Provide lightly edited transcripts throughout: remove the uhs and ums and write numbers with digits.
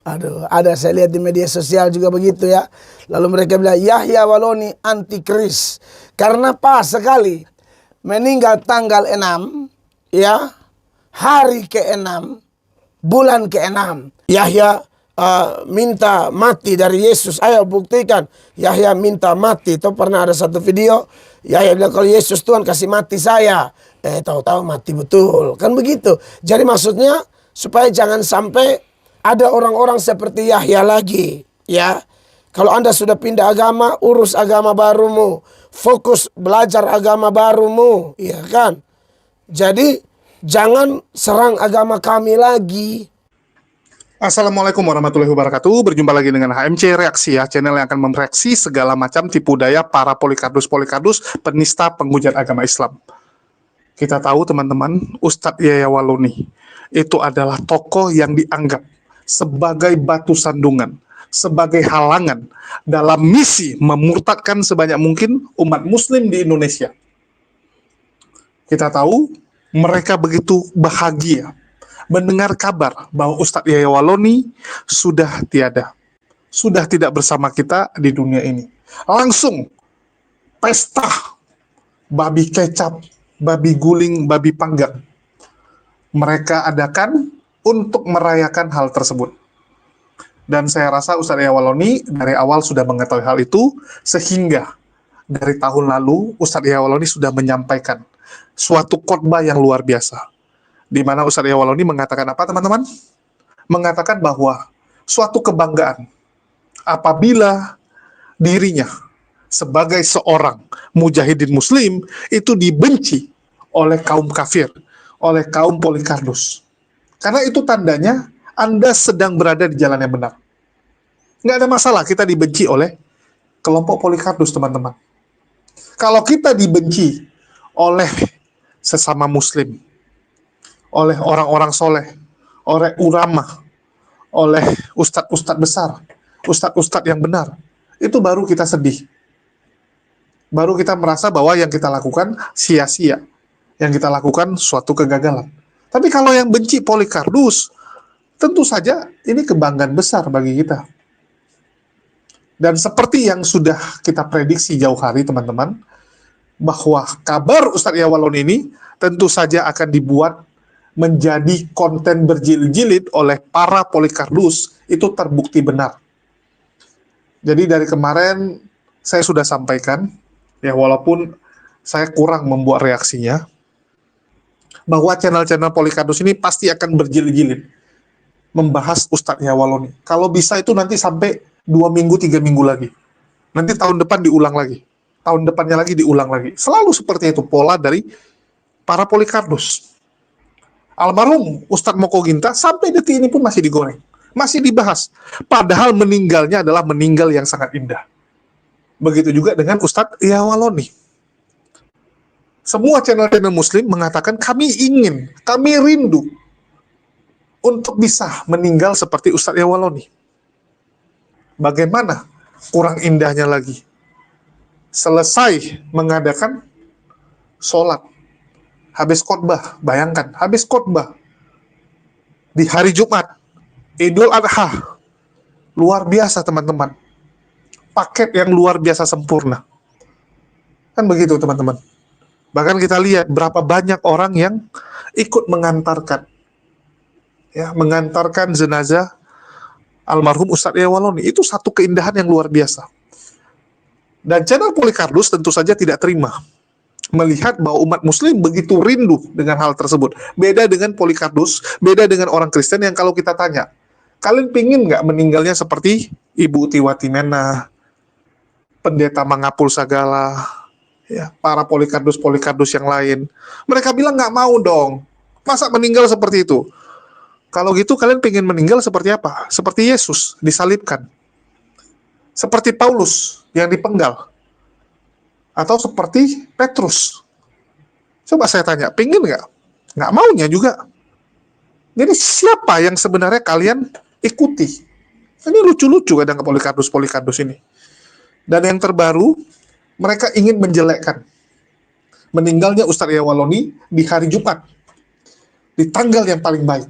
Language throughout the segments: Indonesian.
Aduh, ada saya lihat di media sosial juga begitu ya. Lalu mereka bilang Yahya Waloni antikris. Karena pas sekali meninggal tanggal 6 ya, hari ke-6 bulan ke-6 Yahya minta mati dari Yesus. Ayo buktikan Yahya minta mati. Itu pernah ada satu video Yahya bilang kalau Yesus Tuhan kasih mati saya. Tahu-tahu mati betul. Kan begitu. Jadi maksudnya supaya jangan sampai ada orang-orang seperti Yahya lagi, ya. Kalau Anda sudah pindah agama, urus agama barumu, fokus belajar agama barumu, ya kan? Jadi jangan serang agama kami lagi. Assalamualaikum warahmatullahi wabarakatuh. Berjumpa lagi dengan HMC Reaksi ya, channel yang akan mereaksi segala macam tipu daya para polikardus penista penghujat agama Islam. Kita tahu teman-teman, Ustadz Yahya Waloni itu adalah tokoh yang dianggap sebagai batu sandungan, sebagai halangan dalam misi memurtadkan sebanyak mungkin umat muslim di Indonesia. Kita tahu mereka begitu bahagia mendengar kabar bahwa Ustadz Yahya Waloni sudah tiada, sudah tidak bersama kita di dunia ini. Langsung pesta babi kecap, babi guling, babi panggang mereka adakan untuk merayakan hal tersebut. Dan saya rasa Ustadz Yahya Waloni dari awal sudah mengetahui hal itu, sehingga dari tahun lalu Ustadz Yahya Waloni sudah menyampaikan suatu khotbah yang luar biasa, di mana Ustadz Yahya Waloni mengatakan apa teman-teman? Mengatakan bahwa suatu kebanggaan apabila dirinya sebagai seorang mujahidin muslim itu dibenci oleh kaum kafir, oleh kaum polikardus. Karena itu tandanya Anda sedang berada di jalan yang benar. Nggak ada masalah kita dibenci oleh kelompok polikardus, teman-teman. Kalau kita dibenci oleh sesama muslim, oleh orang-orang soleh, oleh ulama, oleh ustadz-ustadz besar, ustadz-ustadz yang benar, itu baru kita sedih. Baru kita merasa bahwa yang kita lakukan sia-sia, yang kita lakukan suatu kegagalan. Tapi kalau yang benci polikardus, tentu saja ini kebanggaan besar bagi kita. Dan seperti yang sudah kita prediksi jauh hari teman-teman, bahwa kabar Ustadz Yahya Waloni ini tentu saja akan dibuat menjadi konten berjilid-jilid oleh para polikardus, itu terbukti benar. Jadi dari kemarin saya sudah sampaikan, ya walaupun saya kurang membuat reaksinya, bahwa channel-channel polikardus ini pasti akan berjilid-jilid membahas Ustadz Yahya Waloni. Kalau bisa itu nanti sampai 2 minggu, 3 minggu lagi. Nanti tahun depan diulang lagi. Tahun depannya lagi diulang lagi. Selalu seperti itu pola dari para polikardus. Almarhum Ustadz Moko Ginta sampai detik ini pun masih digoreng, masih dibahas. Padahal meninggalnya adalah meninggal yang sangat indah. Begitu juga dengan Ustadz Yahya Waloni. Semua channel-channel muslim mengatakan kami ingin, kami rindu untuk bisa meninggal seperti Ustadz Yahya Waloni. Bagaimana kurang indahnya lagi? Selesai mengadakan sholat, habis khotbah, bayangkan, habis khotbah di hari Jumat, Idul Adha, luar biasa teman-teman. Paket yang luar biasa sempurna. Kan begitu teman-teman. Bahkan kita lihat berapa banyak orang yang ikut mengantarkan, ya, mengantarkan jenazah almarhum Ustadz Yahya Waloni. Itu satu keindahan yang luar biasa. Dan channel polikardus tentu saja tidak terima melihat bahwa umat muslim begitu rindu dengan hal tersebut. Beda dengan polikardus, beda dengan orang Kristen yang kalau kita tanya, kalian pingin nggak meninggalnya seperti Ibu Tiwati Mena, Pendeta Mangapul Sagala, ya, para polikardus yang lain? Mereka bilang nggak mau dong. Masa meninggal seperti itu? Kalau gitu kalian pengen meninggal seperti apa? Seperti Yesus disalibkan, seperti Paulus yang dipenggal, atau seperti Petrus? Coba saya tanya, pengen nggak? Nggak maunya juga. Jadi siapa yang sebenarnya kalian ikuti? Ini lucu-lucu kadang polikardus ini. Dan yang terbaru, mereka ingin menjelekkan meninggalnya Ustadz Yahya Waloni di hari Jumat, di tanggal yang paling baik.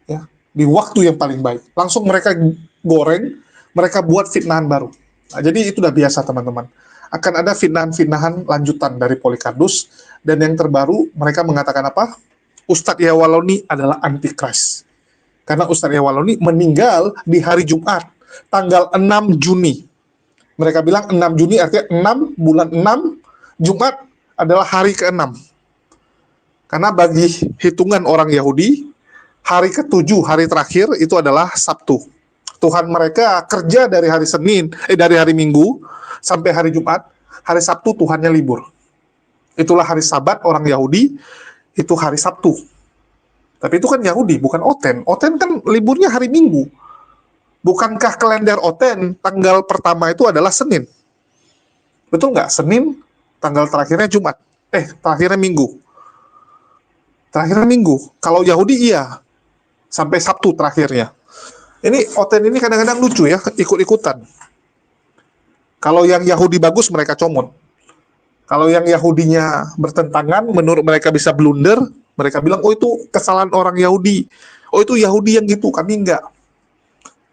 Ya. di waktu yang paling baik. Langsung mereka goreng, mereka buat fitnahan baru. Nah, jadi itu udah biasa teman-teman. Akan ada fitnahan-fitnahan lanjutan dari Polikardus, dan yang terbaru mereka mengatakan apa? Ustadz Yahwaloni adalah antikris. Karena Ustadz Yahwaloni meninggal di hari Jumat, tanggal 6 Juni. Mereka bilang 6 Juni artinya 6 bulan 6, Jumat adalah hari ke-6. Karena bagi hitungan orang Yahudi, hari ke-7, hari terakhir itu adalah Sabtu. Tuhan mereka kerja dari hari dari hari Minggu sampai hari Jumat. Hari Sabtu Tuhannya libur. Itulah hari Sabat orang Yahudi, itu hari Sabtu. Tapi itu kan Yahudi, bukan Oten. Oten kan liburnya hari Minggu. Bukankah kalender Oten tanggal pertama itu adalah Senin? Betul nggak? Senin, tanggal terakhirnya Jumat. Terakhirnya Minggu. Terakhirnya Minggu. Kalau Yahudi iya, sampai Sabtu terakhirnya. Ini Oten ini kadang-kadang lucu ya, ikut-ikutan. Kalau yang Yahudi bagus, mereka comot. Kalau yang Yahudinya bertentangan, menurut mereka bisa blunder, mereka bilang, oh itu kesalahan orang Yahudi. Oh itu Yahudi yang gitu, kami enggak.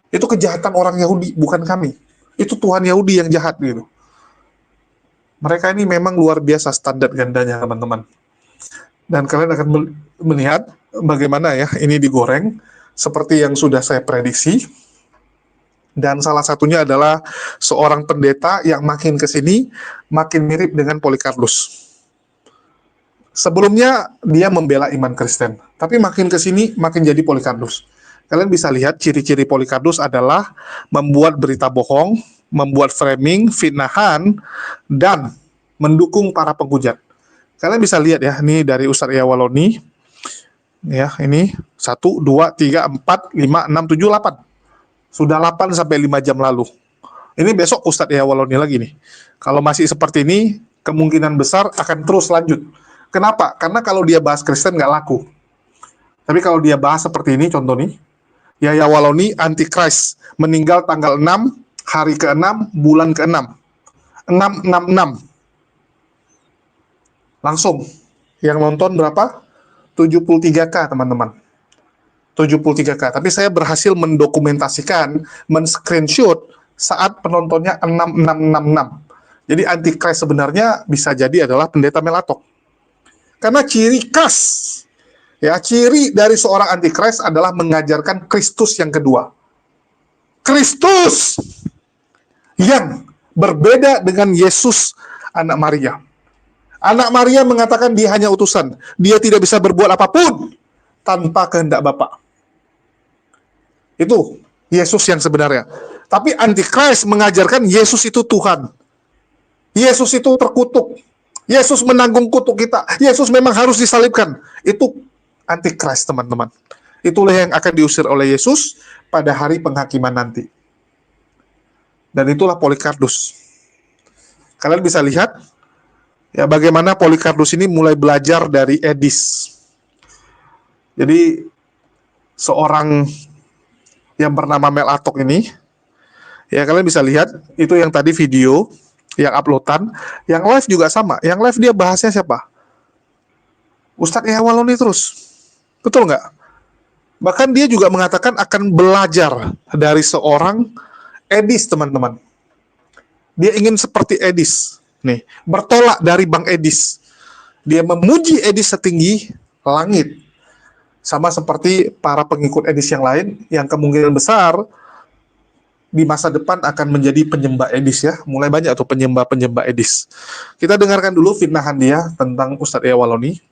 Itu kejahatan orang Yahudi, bukan kami. Itu Tuhan Yahudi yang jahat gitu. Mereka ini memang luar biasa standar gandanya, teman-teman. Dan kalian akan melihat bagaimana ya ini digoreng, seperti yang sudah saya prediksi. Dan salah satunya adalah seorang pendeta yang makin ke sini makin mirip dengan Polikardus. Sebelumnya dia membela iman Kristen, tapi makin ke sini makin jadi Polikardus. Kalian bisa lihat ciri-ciri Polikardus adalah membuat berita bohong, membuat framing, fitnahan, dan mendukung para penghujat. Kalian bisa lihat ya, ini dari Ustadz Yahwaloni. Ya, ini 1, 2, 3, 4, 5, 6, 7, 8. Sudah 8 sampai 5 jam lalu. Ini besok Ustadz Yahwaloni lagi nih. Kalau masih seperti ini, kemungkinan besar akan terus lanjut. Kenapa? Karena kalau dia bahas Kristen nggak laku. Tapi kalau dia bahas seperti ini, contoh nih, Yahwaloni antikris, meninggal tanggal 6, hari ke-6, bulan ke-6. 666. Langsung. Yang nonton berapa? 73K, teman-teman. 73K. Tapi saya berhasil mendokumentasikan, men-screenshot saat penontonnya 6666. Jadi antikris sebenarnya bisa jadi adalah pendeta Melatok. Karena ciri khas, ya, ciri dari seorang antikris adalah mengajarkan Kristus yang kedua. Kristus yang berbeda dengan Yesus anak Maria. Anak Maria mengatakan dia hanya utusan. Dia tidak bisa berbuat apapun tanpa kehendak Bapa. Itu Yesus yang sebenarnya. Tapi antikris mengajarkan Yesus itu Tuhan. Yesus itu terkutuk. Yesus menanggung kutuk kita. Yesus memang harus disalibkan. Itu antikris, teman-teman. Itulah yang akan diusir oleh Yesus pada hari penghakiman nanti. Dan itulah Polikardus. Kalian bisa lihat ya bagaimana Polikardus ini mulai belajar dari Edis. Jadi seorang yang bernama Melatok ini, ya kalian bisa lihat, itu yang tadi video, yang uploadan, yang live juga sama. Yang live dia bahasnya siapa? Ustadz Yahwaloni terus. Betul nggak? Bahkan dia juga mengatakan akan belajar dari seorang Edis, teman-teman. Dia ingin seperti Edis. Nih, bertolak dari Bang Edis. Dia memuji Edis setinggi langit. Sama seperti para pengikut Edis yang lain, yang kemungkinan besar di masa depan akan menjadi penyembah Edis ya. Mulai banyak tuh penyembah-penyembah Edis. Kita dengarkan dulu fitnahan dia tentang Ustadz Yahwaloni.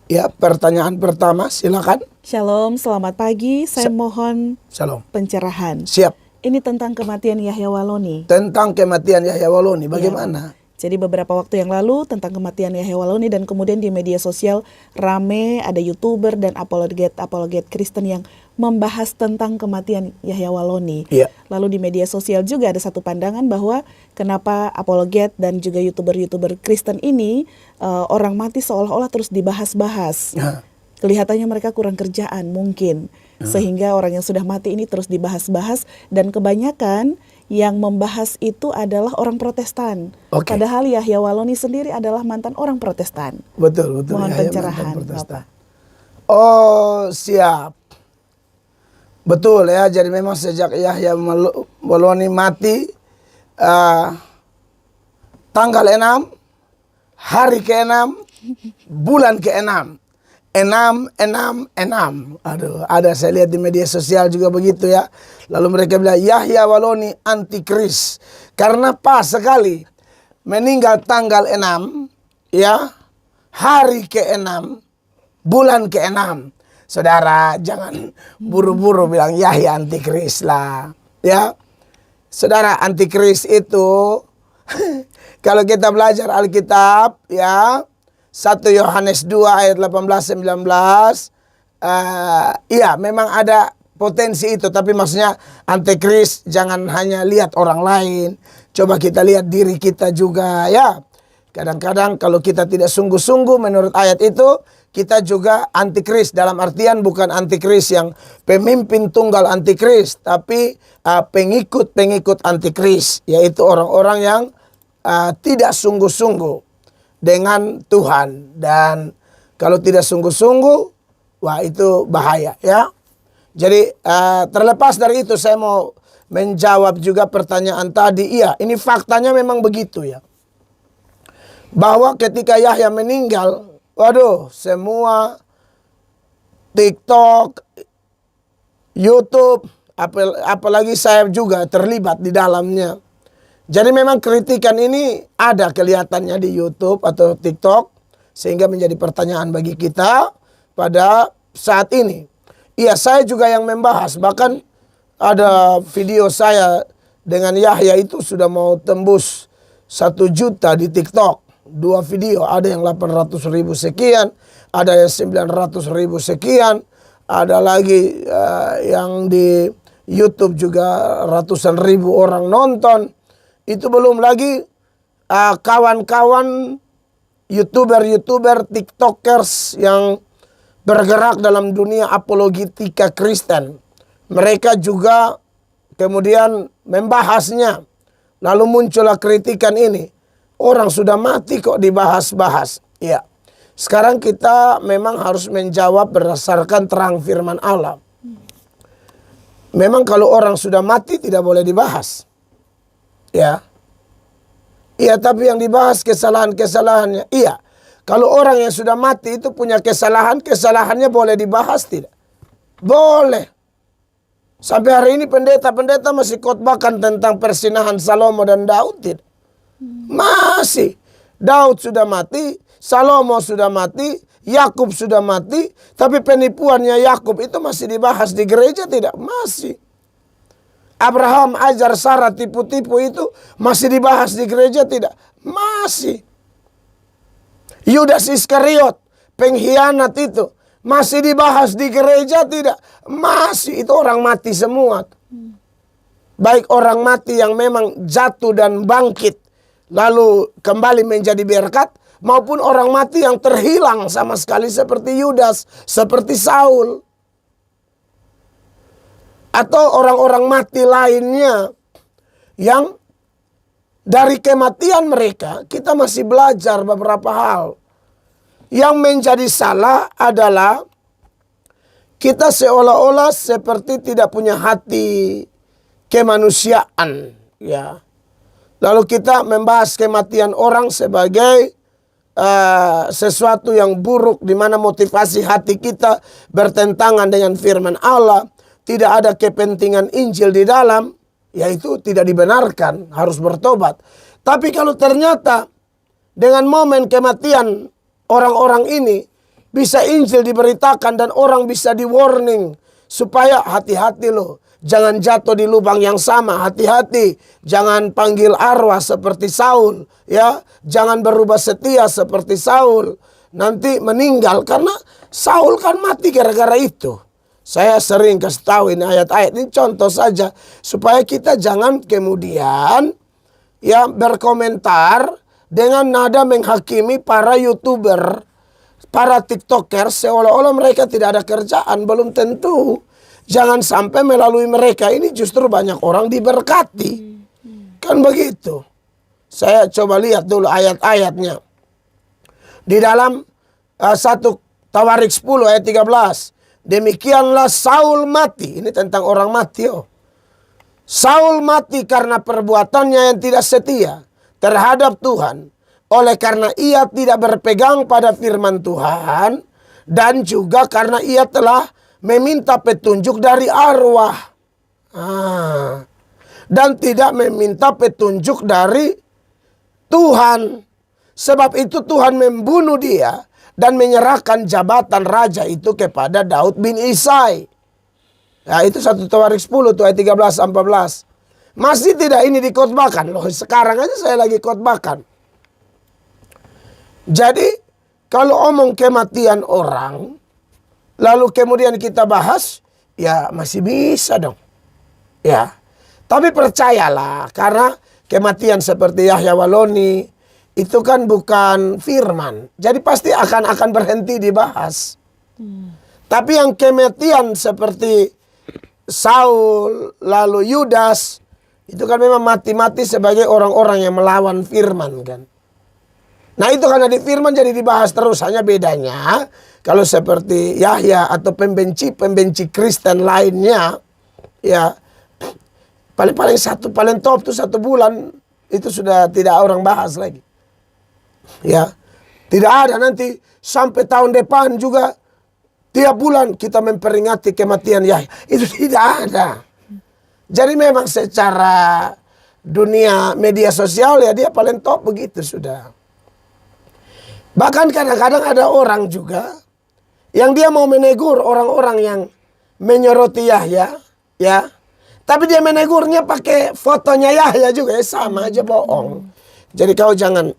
Ya, pertanyaan pertama, silakan. Shalom, selamat pagi. Saya mohon Shalom. pencerahan. Siap. Ini tentang kematian Yahwaloni. Tentang kematian Yahwaloni, bagaimana? Jadi beberapa waktu yang lalu tentang kematian Yahwaloni, dan kemudian di media sosial rame ada YouTuber dan apologet Kristen yang membahas tentang kematian Yahwaloni. Iya. Lalu di media sosial juga ada satu pandangan bahwa kenapa apologet dan juga YouTuber Kristen ini orang mati seolah-olah terus dibahas-bahas. Ya. Kelihatannya mereka kurang kerjaan mungkin. Sehingga orang yang sudah mati ini terus dibahas-bahas, dan kebanyakan yang membahas itu adalah orang Protestan. Oke. Padahal Yahwaloni sendiri adalah mantan orang Protestan. Betul. Mohon Ya, pencerahan, mantan Protestan. Bapak. Oh, siap. Betul ya, jadi memang sejak Yahya Waloni mati tanggal 6, hari ke-6, bulan ke-6. 6, 6, 6. Aduh, ada saya lihat di media sosial juga begitu ya. Lalu mereka bilang Yahya Waloni antikris. Karena pas sekali meninggal tanggal 6 ya, hari ke-6, bulan ke-6. Saudara, jangan buru-buru bilang Yahya antikris lah. Ya, saudara, antikris itu kalau kita belajar Alkitab ya, 1 Yohanes 2 ayat 18-19, iya memang ada potensi itu. Tapi maksudnya antikris jangan hanya lihat orang lain, coba kita lihat diri kita juga ya. Kadang-kadang kalau kita tidak sungguh-sungguh menurut ayat itu, kita juga antikris. Dalam artian bukan antikris yang pemimpin tunggal antikris, tapi pengikut-pengikut antikris, yaitu orang-orang yang tidak sungguh-sungguh dengan Tuhan. Dan kalau tidak sungguh-sungguh, wah itu bahaya ya. Jadi terlepas dari itu, saya mau menjawab juga pertanyaan tadi. Iya, ini faktanya memang begitu ya, bahwa ketika Yahya meninggal, waduh, semua TikTok, YouTube, apalagi saya juga terlibat di dalamnya. Jadi memang kritikan ini ada kelihatannya di YouTube atau TikTok, sehingga menjadi pertanyaan bagi kita pada saat ini. Iya, saya juga yang membahas, bahkan ada video saya dengan Yahya itu sudah mau tembus 1 juta di TikTok. 2 video, ada yang 800.000 sekian, ada yang 900.000 sekian, ada lagi yang di YouTube juga ratusan ribu orang nonton. Itu belum lagi kawan-kawan YouTuber, TikTokers yang bergerak dalam dunia apologetika Kristen. Mereka juga kemudian membahasnya. Lalu muncullah kritikan ini. Orang sudah mati kok dibahas-bahas. Ya. Sekarang kita memang harus menjawab berdasarkan terang firman Allah. Memang kalau orang sudah mati tidak boleh dibahas. Ya. Iya, tapi yang dibahas kesalahan-kesalahannya. Iya. Kalau orang yang sudah mati itu punya kesalahannya boleh dibahas tidak? Boleh. Sampai hari ini pendeta-pendeta masih khotbahkan tentang persinahan Salomo dan Daud tidak? Masih. Daud sudah mati, Salomo sudah mati, Yakub sudah mati, tapi penipuannya Yakub itu masih dibahas di gereja tidak? Masih. Abraham ajar Sarah tipu-tipu itu masih dibahas di gereja tidak? Masih. Yudas Iskariot, pengkhianat itu masih dibahas di gereja tidak? Masih. Itu orang mati semua. Baik orang mati yang memang jatuh dan bangkit lalu kembali menjadi berkat, maupun orang mati yang terhilang sama sekali seperti Yudas, seperti Saul, atau orang-orang mati lainnya yang dari kematian mereka kita masih belajar beberapa hal. Yang menjadi salah adalah kita seolah-olah seperti tidak punya hati kemanusiaan, ya. Lalu kita membahas kematian orang sebagai sesuatu yang buruk, di mana motivasi hati kita bertentangan dengan firman Allah. Tidak ada kepentingan Injil di dalam, yaitu tidak dibenarkan, harus bertobat. Tapi kalau ternyata dengan momen kematian orang-orang ini bisa Injil diberitakan dan orang bisa di warning supaya hati-hati loh, jangan jatuh di lubang yang sama, hati-hati, jangan panggil arwah seperti Saul, ya, jangan berubah setia seperti Saul, nanti meninggal. Karena Saul kan mati gara-gara itu. Saya sering kasih tahu ini ayat-ayat, ini contoh saja supaya kita jangan kemudian ya berkomentar dengan nada menghakimi para YouTuber, para TikTokers seolah-olah mereka tidak ada kerjaan. Belum tentu. Jangan sampai melalui mereka ini justru banyak orang diberkati. Kan begitu. Saya coba lihat dulu ayat-ayatnya. Di dalam 1 Tawarik 10 ayat 13. Demikianlah Saul mati. Ini tentang orang mati. Saul mati karena perbuatannya yang tidak setia terhadap Tuhan. Oleh karena ia tidak berpegang pada firman Tuhan. Dan juga karena ia telah meminta petunjuk dari arwah. Dan tidak meminta petunjuk dari Tuhan. Sebab itu Tuhan membunuh dia dan menyerahkan jabatan raja itu kepada Daud bin Isai. Ya, itu 1 Tawarik 10 tuh ayat 13-14. Masih tidak ini dikhotbahkan. Loh, sekarang aja saya lagi khotbahkan. Jadi kalau omong kematian orang, lalu kemudian kita bahas, ya masih bisa dong. Ya, tapi percayalah, karena kematian seperti Yahya Waloni itu kan bukan firman. Jadi pasti akan berhenti dibahas. Tapi yang kematian seperti Saul, lalu Yudas, itu kan memang mati-mati sebagai orang-orang yang melawan firman kan. Nah itu karena di firman jadi dibahas terus. Hanya bedanya kalau seperti Yahya atau pembenci Kristen lainnya, ya paling top tuh 1 bulan itu sudah tidak orang bahas lagi. Ya, tidak ada nanti sampai tahun depan juga tiap bulan kita memperingati kematian Yahya. Itu tidak ada. Jadi memang secara dunia media sosial ya dia paling top begitu sudah. Bahkan kadang-kadang ada orang juga yang dia mau menegur orang-orang yang menyoroti Yahya, ya. Tapi dia menegurnya pakai fotonya Yahya juga, ya sama aja bohong. Jadi kau jangan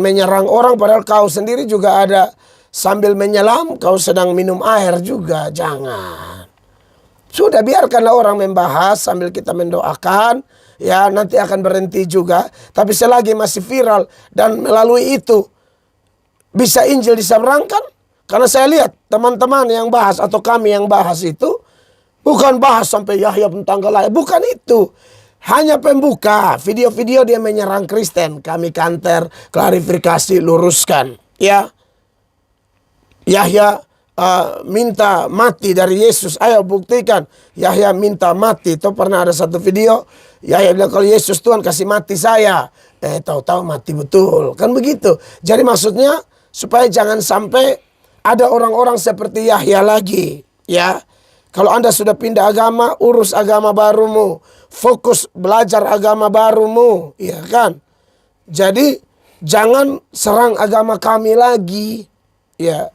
menyerang orang padahal kau sendiri juga ada sambil menyelam, kau sedang minum air juga, jangan. Sudah biarkanlah orang membahas sambil kita mendoakan. Ya nanti akan berhenti juga. Tapi selagi masih viral dan melalui itu bisa Injil diseberangkan. Karena saya lihat teman-teman yang bahas atau kami yang bahas itu bukan bahas sampai Yahya tanggal lahir. Bukan itu. Hanya pembuka. Video-video dia menyerang Kristen. Kami kanter, klarifikasi, luruskan. Ya. Yahya minta mati dari Yesus. Ayo buktikan. Yahya minta mati. Itu pernah ada satu video. Yahya bilang kalau Yesus Tuhan kasih mati saya. Tahu-tahu mati betul. Kan begitu. Jadi maksudnya supaya jangan sampai ada orang-orang seperti Yahya lagi. Ya. Kalau Anda sudah pindah agama, urus agama barumu. Fokus belajar agama barumu. Ya kan. Jadi jangan serang agama kami lagi. Ya.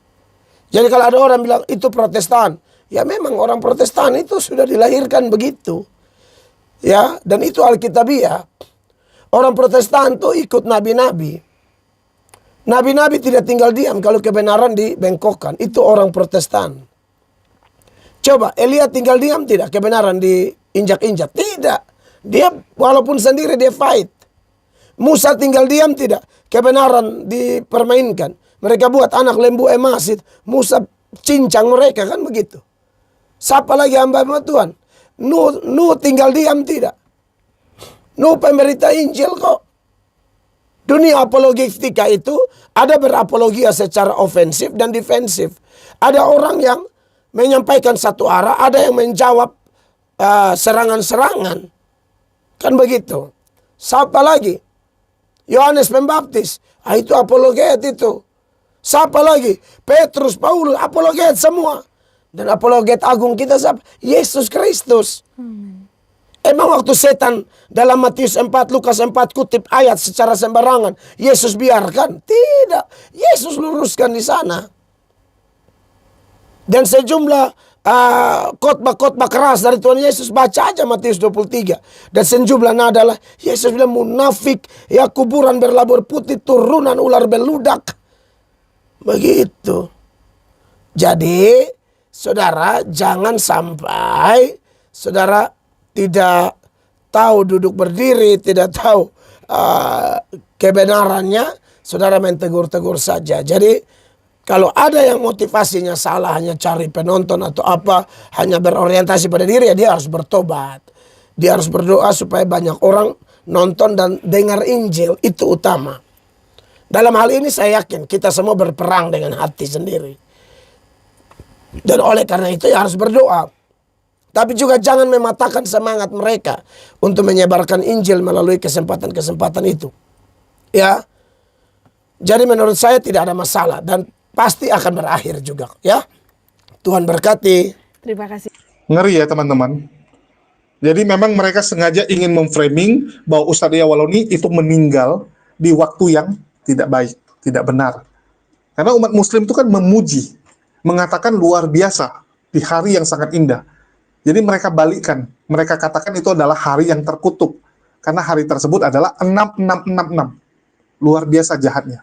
Jadi kalau ada orang bilang itu Protestan, ya memang orang Protestan itu sudah dilahirkan begitu. Ya, dan itu Alkitabiah. Orang Protestan itu ikut nabi-nabi. Nabi-nabi tidak tinggal diam kalau kebenaran dibengkokkan. Itu orang Protestan. Coba, Elia tinggal diam tidak? Kebenaran diinjak-injak? Tidak. Dia walaupun sendiri dia fight. Musa tinggal diam tidak? Kebenaran dipermainkan. Mereka buat anak lembu emas itu. Musa cincang mereka kan begitu. Siapa lagi hamba Tuhan? Nuh tinggal diam tidak? Nuh pemberita Injil kok. Dunia apologetika itu ada berapologia secara ofensif dan defensif. Ada orang yang menyampaikan satu arah, ada yang menjawab serangan-serangan. Kan begitu. Siapa lagi? Yohanes Pembaptis. Itu apologet itu. Siapa lagi? Petrus, Paulus, apologet semua. Dan apologet agung kita siapa? Yesus Kristus. Emang waktu setan dalam Matius 4, Lukas 4 kutip ayat secara sembarangan, Yesus biarkan? Tidak. Yesus luruskan di sana. Dan sejumlah khotbah-khotbah keras dari Tuhan Yesus, baca aja Matius 23. Dan sejumlah adalah Yesus bilang munafik, ya kuburan berlabur putih, turunan ular beludak. Begitu. Jadi saudara jangan sampai saudara tidak tahu duduk berdiri, tidak tahu kebenarannya, saudara main tegur-tegur saja. Jadi kalau ada yang motivasinya salah, hanya cari penonton atau apa, hanya berorientasi pada diri, ya dia harus bertobat. Dia harus berdoa supaya banyak orang nonton dan dengar Injil, itu utama. Dalam hal ini saya yakin kita semua berperang dengan hati sendiri. Dan oleh karena itu ya harus berdoa. Tapi juga jangan mematahkan semangat mereka untuk menyebarkan Injil melalui kesempatan-kesempatan itu. Ya. Jadi menurut saya tidak ada masalah dan pasti akan berakhir juga, ya. Tuhan berkati. Terima kasih. Ngeri ya teman-teman. Jadi memang mereka sengaja ingin memframing bahwa Ustadz Yawaloni itu meninggal di waktu yang tidak baik, tidak benar. Karena umat muslim itu kan memuji, mengatakan luar biasa di hari yang sangat indah. Jadi mereka balikkan, mereka katakan itu adalah hari yang terkutuk. Karena hari tersebut adalah 6666. Luar biasa jahatnya.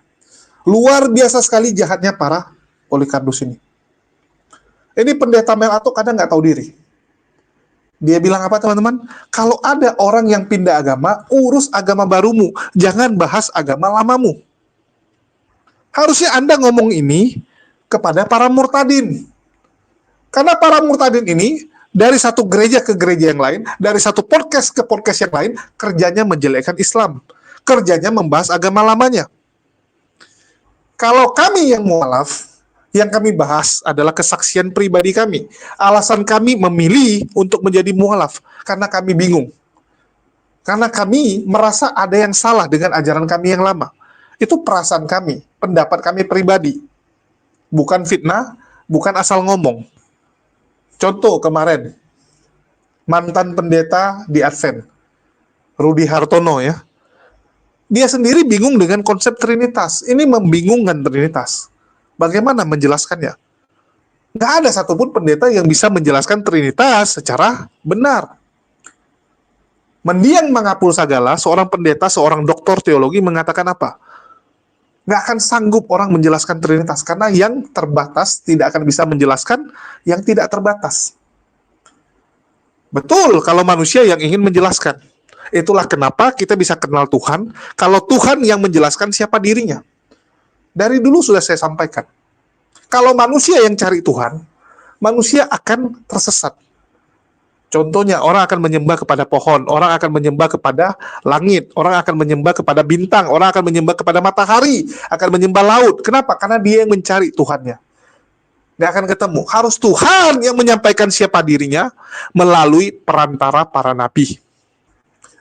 Luar biasa sekali jahatnya para Polikardus ini. Ini pendeta Melato kadang nggak tahu diri. Dia bilang apa teman-teman? Kalau ada orang yang pindah agama, urus agama barumu. Jangan bahas agama lamamu. Harusnya Anda ngomong ini kepada para murtadin. Karena para murtadin ini, dari satu gereja ke gereja yang lain, dari satu podcast ke podcast yang lain, kerjanya menjelekkan Islam. Kerjanya membahas agama lamanya. Kalau kami yang mualaf, yang kami bahas adalah kesaksian pribadi kami. Alasan kami memilih untuk menjadi mualaf, karena kami bingung. Karena kami merasa ada yang salah dengan ajaran kami yang lama. Itu perasaan kami, pendapat kami pribadi. Bukan fitnah, bukan asal ngomong. Contoh kemarin, mantan pendeta di Advent, Rudi Hartono ya. Dia sendiri bingung dengan konsep Trinitas. Ini membingungkan Trinitas. Bagaimana menjelaskannya? Nggak ada satupun pendeta yang bisa menjelaskan Trinitas secara benar. Mendiang Mangapul Sagala, seorang pendeta, seorang doktor teologi mengatakan apa? Nggak akan sanggup orang menjelaskan Trinitas, karena yang terbatas tidak akan bisa menjelaskan yang tidak terbatas. Betul, kalau manusia yang ingin menjelaskan. Itulah kenapa kita bisa kenal Tuhan, kalau Tuhan yang menjelaskan siapa dirinya. Dari dulu sudah saya sampaikan. Kalau manusia yang cari Tuhan, manusia akan tersesat. Contohnya, orang akan menyembah kepada pohon, orang akan menyembah kepada langit, orang akan menyembah kepada bintang, orang akan menyembah kepada matahari, akan menyembah laut. Kenapa? Karena dia yang mencari Tuhannya. Dia akan ketemu. Harus Tuhan yang menyampaikan siapa dirinya melalui perantara para nabi.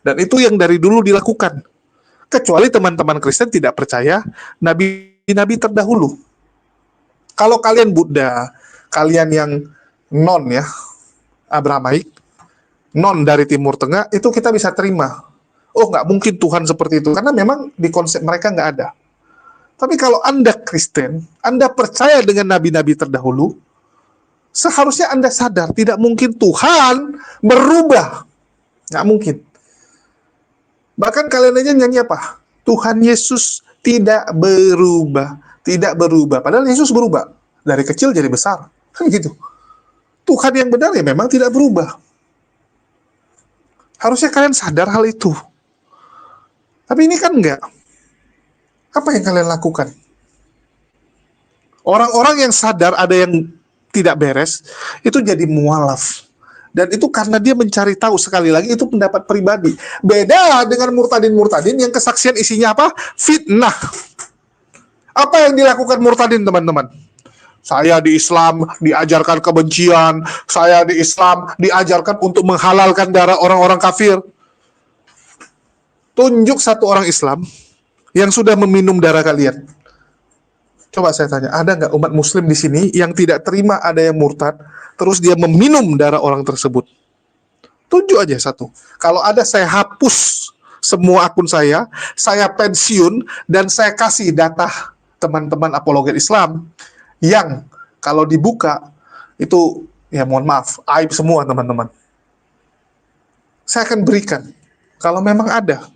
Dan itu yang dari dulu dilakukan. Kecuali teman-teman Kristen tidak percaya nabi-nabi terdahulu. Kalau kalian Buddha, kalian yang non ya, Abramaik, non dari Timur Tengah, itu kita bisa terima. Oh, nggak mungkin Tuhan seperti itu. Karena memang di konsep mereka nggak ada. Tapi kalau Anda Kristen, Anda percaya dengan nabi-nabi terdahulu, seharusnya Anda sadar, tidak mungkin Tuhan berubah. Nggak mungkin. Bahkan kalian aja nyanyi apa? Tuhan Yesus tidak berubah. Tidak berubah. Padahal Yesus berubah. Dari kecil jadi besar. Kan gitu. Tuhan yang benar ya memang tidak berubah. Harusnya kalian sadar hal itu. Tapi ini kan enggak. Apa yang kalian lakukan? Orang-orang yang sadar ada yang tidak beres, itu jadi mualaf. Dan itu karena dia mencari tahu, sekali lagi itu pendapat pribadi. Beda dengan murtadin-murtadin yang kesaksian isinya apa? Fitnah. Apa yang dilakukan murtadin, teman-teman? Saya di Islam diajarkan kebencian, saya di Islam diajarkan untuk menghalalkan darah orang-orang kafir. Tunjuk satu orang Islam yang sudah meminum darah kalian. Coba saya tanya, ada nggak umat muslim di sini yang tidak terima ada yang murtad, terus dia meminum darah orang tersebut? Tunjuk aja satu. Kalau ada, saya hapus semua akun saya pensiun, dan saya kasih data teman-teman apologet Islam yang kalau dibuka, itu ya mohon maaf, aib semua teman-teman. Saya akan berikan. Kalau memang ada,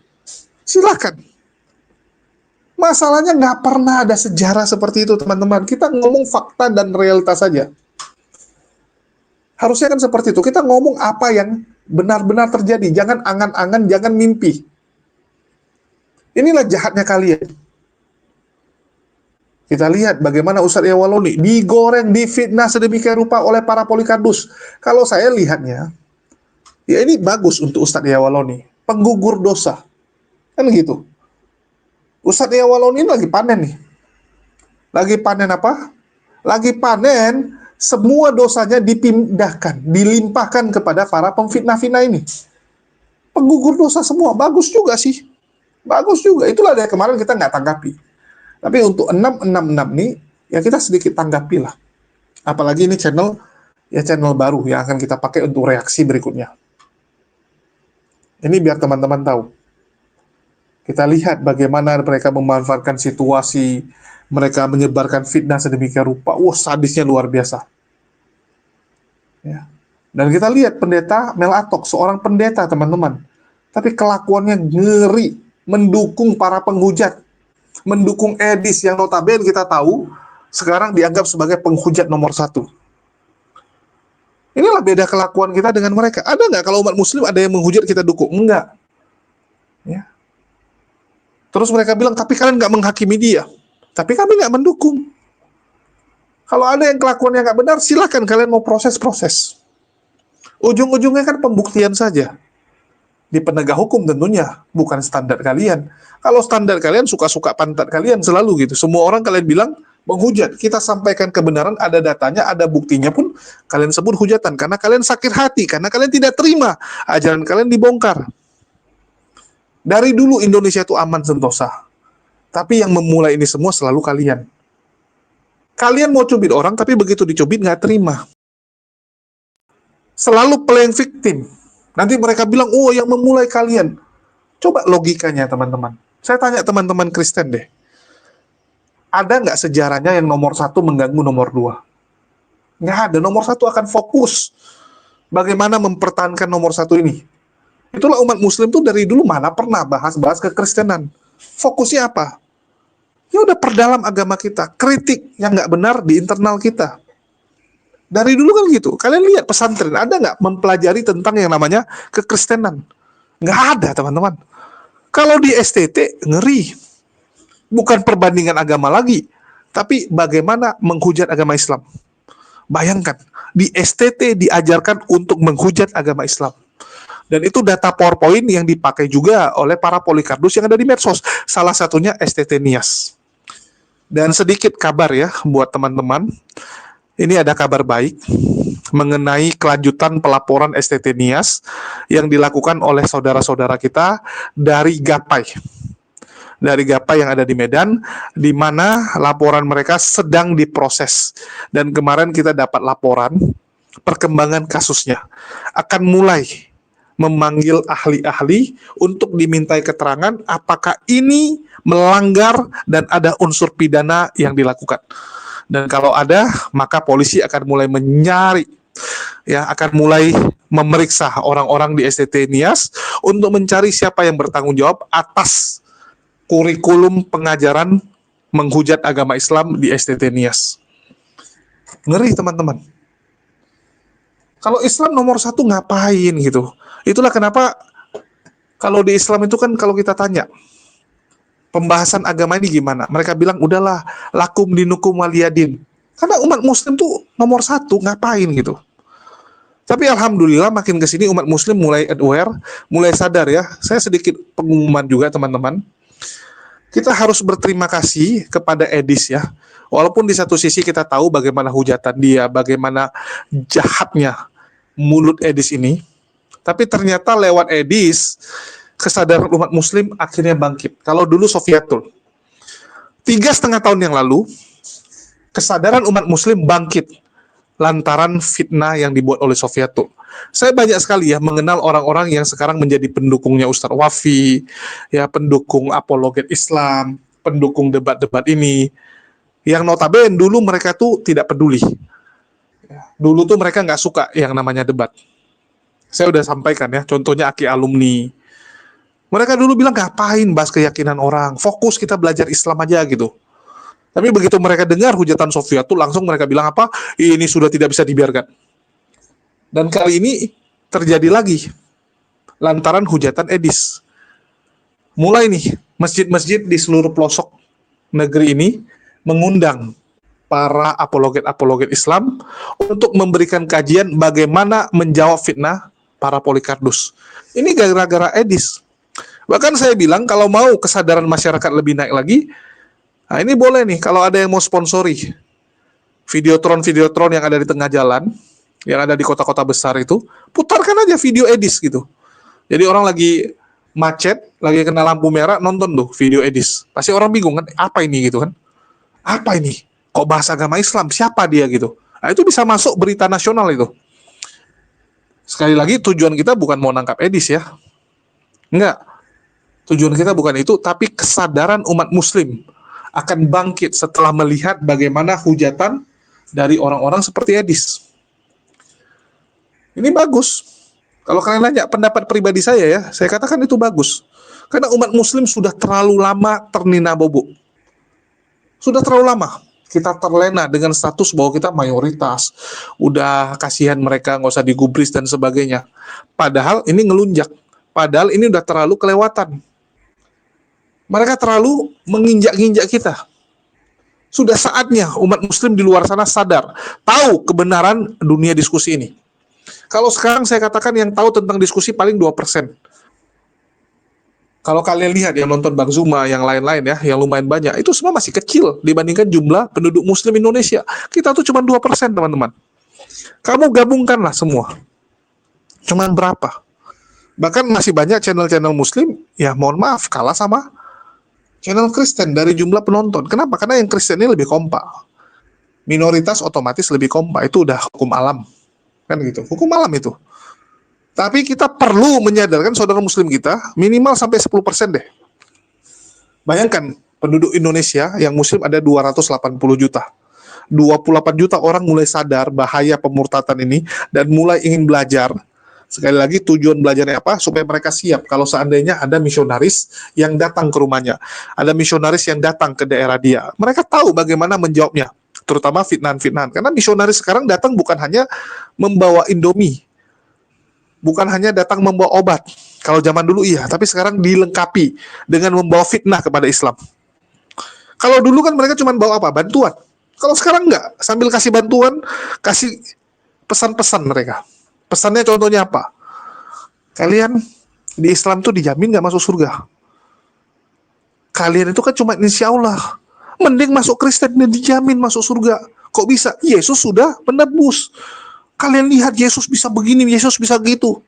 silakan. Masalahnya nggak pernah ada sejarah seperti itu, teman-teman. Kita ngomong fakta dan realitas saja. Harusnya kan seperti itu. Kita ngomong apa yang benar-benar terjadi. Jangan angan-angan, jangan mimpi. Inilah jahatnya kalian. Kita lihat bagaimana Ustadz Yawaloni digoreng, difitnah sedemikian rupa oleh para Polikardus. Kalau saya lihatnya, ya ini bagus untuk Ustadz Yawaloni. Penggugur dosa. Kan gitu. Ustadz Yawaloni ini lagi panen nih. Lagi panen apa? Lagi panen semua dosanya dipindahkan, dilimpahkan kepada para pemfitnah-fitnah ini. Penggugur dosa semua, bagus juga sih. Bagus juga, itulah dari kemarin kita nggak tanggapi. Tapi untuk 666 nih, ya kita sedikit tanggapi lah. Apalagi ini channel baru yang akan kita pakai untuk reaksi berikutnya. Ini biar teman-teman tahu. Kita lihat bagaimana mereka memanfaatkan situasi, mereka menyebarkan fitnah sedemikian rupa. Wah, sadisnya luar biasa. Ya. Dan kita lihat pendeta Mel Atok, seorang pendeta teman-teman. Tapi kelakuannya ngeri, mendukung para penghujat, mendukung Edis yang notabene kita tahu sekarang dianggap sebagai penghujat nomor 1. Inilah beda kelakuan kita dengan mereka. Ada nggak kalau umat muslim ada yang menghujat kita dukung? Enggak. Ya. Terus mereka bilang, tapi kalian nggak menghakimi dia. Tapi kami nggak mendukung. Kalau ada yang kelakuannya nggak benar, silakan kalian mau proses. Ujung-ujungnya kan pembuktian saja. Di penegak hukum tentunya, bukan standar kalian. Kalau standar kalian, suka-suka pantat kalian selalu gitu. Semua orang kalian bilang menghujat. Kita sampaikan kebenaran, ada datanya, ada buktinya pun kalian sebut hujatan. Karena kalian sakit hati, karena kalian tidak terima ajaran kalian dibongkar. Dari dulu Indonesia itu aman sentosa. Tapi yang memulai ini semua selalu kalian. Kalian mau cubit orang, tapi begitu dicubit nggak terima. Selalu playing victim. Nanti mereka bilang, oh yang memulai kalian. Coba logikanya teman-teman. Saya tanya teman-teman Kristen deh. Ada nggak sejarahnya yang nomor 1 mengganggu nomor 2? Nggak ada. Nomor 1 akan fokus. Bagaimana mempertahankan nomor 1 ini. Itulah umat muslim tuh dari dulu mana pernah bahas-bahas kekristenan. Fokusnya apa? Ya udah perdalam agama kita. Kritik yang nggak benar di internal kita. Dari dulu kan gitu. Kalian lihat pesantren, ada nggak mempelajari tentang yang namanya kekristenan? Nggak ada, teman-teman. Kalau di STT, ngeri. Bukan perbandingan agama lagi, tapi bagaimana menghujat agama Islam. Bayangkan, di STT diajarkan untuk menghujat agama Islam. Dan itu data PowerPoint yang dipakai juga oleh para polikardus yang ada di medsos. Salah satunya STT Nias. Dan sedikit kabar ya buat teman-teman. Ini ada kabar baik mengenai kelanjutan pelaporan STT Nias yang dilakukan oleh saudara-saudara kita dari Gapai. Dari Gapai yang ada di Medan, di mana laporan mereka sedang diproses. Dan kemarin kita dapat laporan perkembangan kasusnya. Akan mulai memanggil ahli-ahli untuk dimintai keterangan apakah ini melanggar dan ada unsur pidana yang dilakukan. Dan kalau ada, maka polisi akan mulai mencari, ya, akan mulai memeriksa orang-orang di STT Nias untuk mencari siapa yang bertanggung jawab atas kurikulum pengajaran menghujat agama Islam di STT Nias. Ngeri, teman-teman. Kalau Islam nomor 1 ngapain gitu? Itulah kenapa kalau di Islam itu kan kalau kita tanya, pembahasan agama ini gimana? Mereka bilang, udahlah, lakum dinukum waliyadin. Karena umat muslim tuh nomor 1, ngapain gitu. Tapi alhamdulillah makin kesini umat muslim mulai aware, mulai sadar ya. Saya sedikit pengumuman juga teman-teman. Kita harus berterima kasih kepada Edis ya. Walaupun di satu sisi kita tahu bagaimana hujatan dia, bagaimana jahatnya mulut Edis ini. Tapi ternyata lewat Edis, kesadaran umat muslim akhirnya bangkit. Kalau dulu Sofiatul, 3,5 tahun yang lalu, kesadaran umat muslim bangkit lantaran fitnah yang dibuat oleh Sofiatul. Saya banyak sekali ya mengenal orang-orang yang sekarang menjadi pendukungnya Ustadz Wafi, ya pendukung apologet Islam, pendukung debat-debat ini, yang notabene dulu mereka tuh tidak peduli. Dulu tuh mereka nggak suka yang namanya debat. Saya udah sampaikan ya, contohnya Aki Alumni. Mereka dulu bilang, ngapain bahas keyakinan orang, fokus kita belajar Islam aja gitu. Tapi begitu mereka dengar hujatan Sofiatul, langsung mereka bilang apa? Ini sudah tidak bisa dibiarkan. Dan kali ini terjadi lagi, lantaran hujatan Edis. Mulai nih, masjid-masjid di seluruh pelosok negeri ini mengundang para apologet-apologet Islam untuk memberikan kajian bagaimana menjawab fitnah para polikardus. Ini gara-gara Edis. Bahkan saya bilang kalau mau kesadaran masyarakat lebih naik lagi, nah ini boleh nih kalau ada yang mau sponsori. Videotron yang ada di tengah jalan, yang ada di kota-kota besar itu, putarkan aja video edis gitu. Jadi orang lagi macet, lagi kena lampu merah, nonton tuh video edis. Pasti orang bingung kan, apa ini gitu kan? Apa ini? Kok bahas agama Islam? Siapa dia gitu? Nah, itu bisa masuk berita nasional itu. Sekali lagi tujuan kita bukan mau nangkap edis ya. Enggak. Tujuan kita bukan itu, tapi kesadaran umat muslim akan bangkit setelah melihat bagaimana hujatan dari orang-orang seperti edis. Ini bagus. Kalau kalian nanya pendapat pribadi saya katakan itu bagus. Karena umat muslim sudah terlalu lama ternina bobo. Sudah terlalu lama kita terlena dengan status bahwa kita mayoritas. Udah kasihan mereka, nggak usah digubris dan sebagainya. Padahal ini ngelunjak. Padahal ini udah terlalu kelewatan. Mereka terlalu menginjak-injak kita. Sudah saatnya umat muslim di luar sana sadar, tahu kebenaran dunia diskusi ini. Kalau sekarang saya katakan yang tahu tentang diskusi paling 2%. Kalau kalian lihat yang nonton Bang Zuma, yang lain-lain ya, yang lumayan banyak, itu semua masih kecil dibandingkan jumlah penduduk muslim Indonesia. Kita tuh cuma 2%, teman-teman. Kamu gabungkanlah semua. Cuman berapa? Bahkan masih banyak channel-channel muslim, ya mohon maaf, kalah sama channel Kristen dari jumlah penonton. Kenapa? Karena yang Kristen ini lebih kompak. Minoritas otomatis lebih kompak. Itu udah hukum alam. Kan gitu. Hukum alam itu. Tapi kita perlu menyadarkan saudara muslim kita minimal sampai 10% deh. Bayangkan penduduk Indonesia yang muslim ada 280 juta. 28 juta orang mulai sadar bahaya pemurtatan ini dan mulai ingin belajar. Sekali lagi tujuan belajarnya apa? Supaya mereka siap kalau seandainya ada misionaris yang datang ke rumahnya. Ada misionaris yang datang ke daerah dia. Mereka tahu bagaimana menjawabnya. Terutama fitnahan-fitnahan. Karena misionaris sekarang datang bukan hanya membawa Indomie. Bukan hanya datang membawa obat. Kalau zaman dulu iya, tapi sekarang dilengkapi dengan membawa fitnah kepada Islam. Kalau dulu kan mereka cuma bawa apa? Bantuan. Kalau sekarang enggak, sambil kasih bantuan, kasih pesan-pesan mereka. Pesannya contohnya apa? Kalian di Islam tuh dijamin nggak masuk surga. Kalian itu kan cuma insya Allah. Mending masuk Kristen dan dijamin masuk surga. Kok bisa? Yesus sudah menebus. Kalian lihat Yesus bisa begini, Yesus bisa gitu.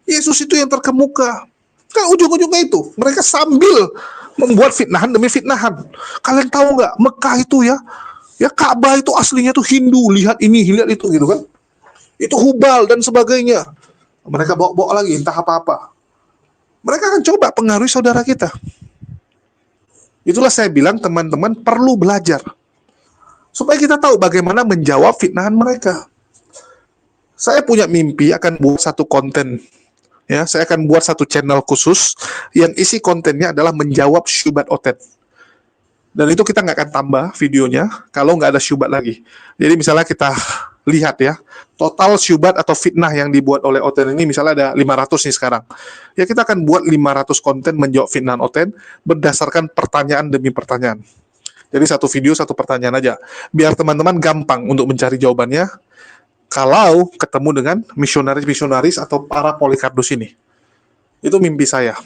Yesus itu yang terkemuka. Kan ujung-ujungnya itu. Mereka sambil membuat fitnahan demi fitnahan. Kalian tahu nggak? Mekah itu ya Ka'bah itu aslinya tuh Hindu. Lihat ini, lihat itu gitu kan. Itu Hubal dan sebagainya. Mereka bawa-bawa lagi entah apa-apa. Mereka akan coba pengaruhi saudara kita. Itulah saya bilang teman-teman perlu belajar. Supaya kita tahu bagaimana menjawab fitnahan mereka. Saya punya mimpi akan buat satu konten. Ya, saya akan buat satu channel khusus yang isi kontennya adalah menjawab syubhat oten. Dan itu kita nggak akan tambah videonya kalau nggak ada syubhat lagi. Jadi misalnya kita lihat ya, total syubhat atau fitnah yang dibuat oleh Oten ini misalnya ada 500 nih sekarang. Ya kita akan buat 500 konten menjawab fitnah Oten berdasarkan pertanyaan demi pertanyaan. Jadi satu video, satu pertanyaan aja. Biar teman-teman gampang untuk mencari jawabannya kalau ketemu dengan misionaris-misionaris atau para polikardus ini. Itu mimpi saya.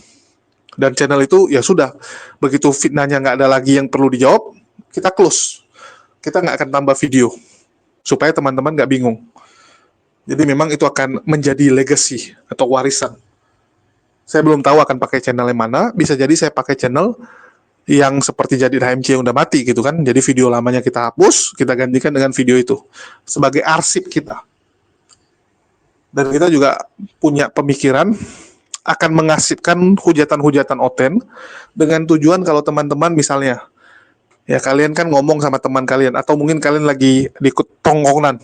Dan channel itu ya sudah, begitu fitnahnya nggak ada lagi yang perlu dijawab, kita close. Kita nggak akan tambah video. Supaya teman-teman nggak bingung. Jadi memang itu akan menjadi legacy atau warisan. Saya belum tahu akan pakai channel yang mana. Bisa jadi saya pakai channel yang seperti jadi HMC yang udah mati gitu kan. Jadi video lamanya kita hapus, kita gantikan dengan video itu. Sebagai arsip kita. Dan kita juga punya pemikiran akan mengasipkan hujatan-hujatan Oten dengan tujuan kalau teman-teman misalnya ya kalian kan ngomong sama teman kalian atau mungkin kalian lagi di tongkrongan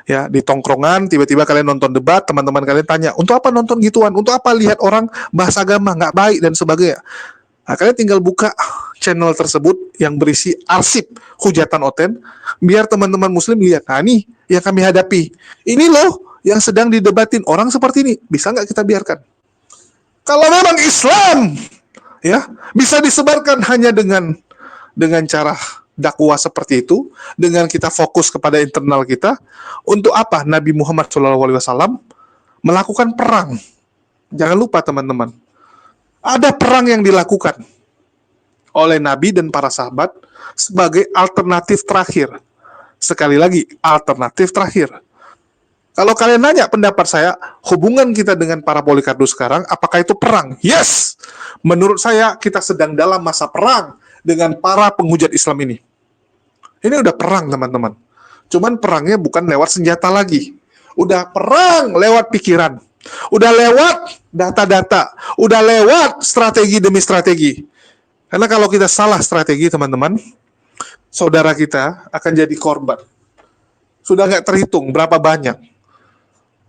ya di tongkrongan tiba-tiba kalian nonton debat teman-teman kalian tanya untuk apa nonton gituan untuk apa lihat orang bahas agama nggak baik dan sebagainya. Nah, kalian tinggal buka channel tersebut yang berisi arsip hujatan Oten biar teman-teman muslim lihat nah ini yang kami hadapi ini loh yang sedang didebatin orang seperti ini bisa nggak kita biarkan. Kalau memang Islam ya bisa disebarkan hanya dengan cara dakwah seperti itu, dengan kita fokus kepada internal kita, untuk apa Nabi Muhammad SAW melakukan perang? Jangan lupa teman-teman, ada perang yang dilakukan oleh Nabi dan para sahabat sebagai alternatif terakhir Sekali lagi, alternatif terakhir. Kalau kalian nanya pendapat saya, hubungan kita dengan para Polikardus sekarang, apakah itu perang? Yes! Menurut saya, kita sedang dalam masa perang dengan para penghujat Islam ini. Ini udah perang, teman-teman. Cuman perangnya bukan lewat senjata lagi. Udah perang lewat pikiran. Udah lewat data-data. Udah lewat strategi demi strategi. Karena kalau kita salah strategi, teman-teman, saudara kita akan jadi korban. Sudah nggak terhitung berapa banyak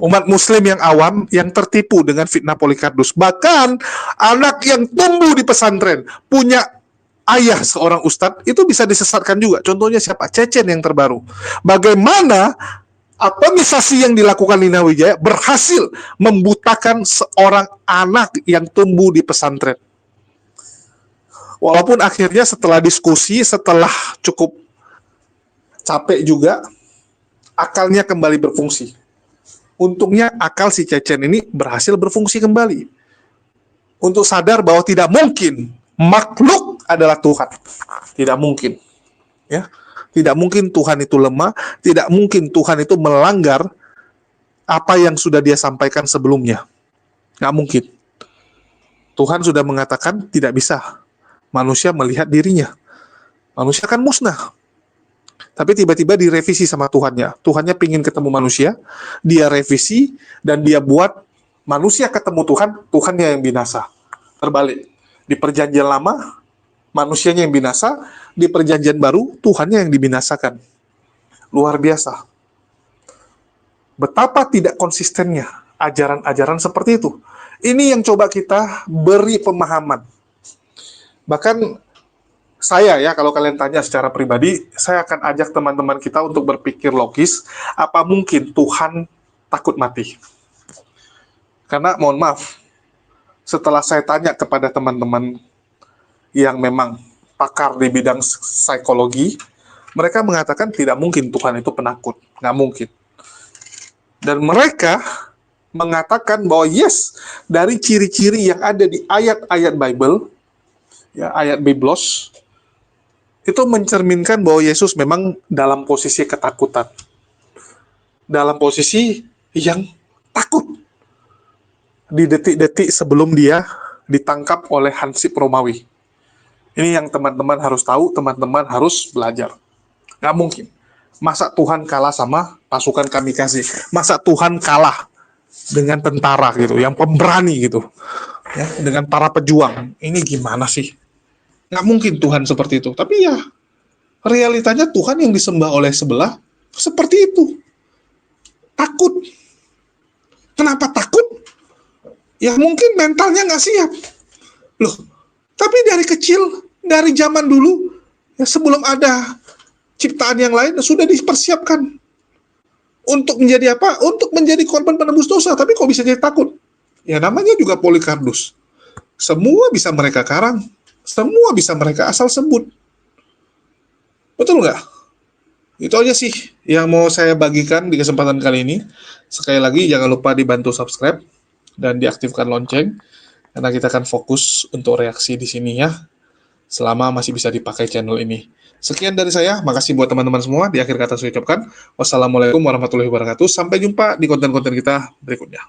umat muslim yang awam yang tertipu dengan fitnah Polikardus. Bahkan anak yang tumbuh di pesantren, punya ayah seorang ustadz, itu bisa disesatkan juga. Contohnya siapa? Cecen yang terbaru. Bagaimana atomisasi yang dilakukan Lina Wijaya berhasil membutakan seorang anak yang tumbuh di pesantren. Walaupun akhirnya setelah diskusi, setelah cukup capek juga, akalnya kembali berfungsi. Untungnya akal si Cecen ini berhasil berfungsi kembali. Untuk sadar bahwa tidak mungkin makhluk adalah Tuhan. Tidak mungkin. Ya, tidak mungkin Tuhan itu lemah, tidak mungkin Tuhan itu melanggar apa yang sudah dia sampaikan sebelumnya. Nggak mungkin. Tuhan sudah mengatakan tidak bisa manusia melihat dirinya. Manusia kan musnah. Tapi tiba-tiba direvisi sama Tuhannya. Tuhannya pingin ketemu manusia, dia revisi, dan dia buat manusia ketemu Tuhan, Tuhannya yang binasa. Terbalik. Di perjanjian lama, manusianya yang binasa, di perjanjian baru, Tuhannya yang dibinasakan. Luar biasa. Betapa tidak konsistennya ajaran-ajaran seperti itu. Ini yang coba kita beri pemahaman. Bahkan saya ya, kalau kalian tanya secara pribadi, saya akan ajak teman-teman kita untuk berpikir logis, apa mungkin Tuhan takut mati? Karena mohon maaf, setelah saya tanya kepada teman-teman yang memang pakar di bidang psikologi, mereka mengatakan tidak mungkin Tuhan itu penakut, nggak mungkin. Dan mereka mengatakan bahwa yes, dari ciri-ciri yang ada di ayat-ayat Bible, ya ayat Biblos, itu mencerminkan bahwa Yesus memang dalam posisi ketakutan. Dalam posisi yang takut. Di detik-detik sebelum dia ditangkap oleh Hansip Romawi. Ini yang teman-teman harus tahu, teman-teman harus belajar. Nggak mungkin. Masa Tuhan kalah sama pasukan kamikaze? Masa Tuhan kalah dengan tentara gitu, yang pemberani gitu, ya, dengan para pejuang? Ini gimana sih? Nggak mungkin Tuhan seperti itu. Tapi ya, realitanya Tuhan yang disembah oleh sebelah seperti itu. Takut. Kenapa takut? Ya mungkin mentalnya nggak siap. Loh, tapi dari kecil, dari zaman dulu, ya sebelum ada ciptaan yang lain, sudah dipersiapkan. Untuk menjadi apa? Untuk menjadi korban penebus dosa. Tapi kok bisa jadi takut? Ya namanya juga Polikardus. Semua bisa mereka karang. Semua bisa mereka asal sebut. Betul nggak? Itu aja sih yang mau saya bagikan di kesempatan kali ini. Sekali lagi, jangan lupa dibantu subscribe dan diaktifkan lonceng, karena kita akan fokus untuk reaksi di sini ya, selama masih bisa dipakai channel ini. Sekian dari saya, makasih buat teman-teman semua. Di akhir kata saya ucapkan, wassalamualaikum warahmatullahi wabarakatuh. Sampai jumpa di konten-konten kita berikutnya.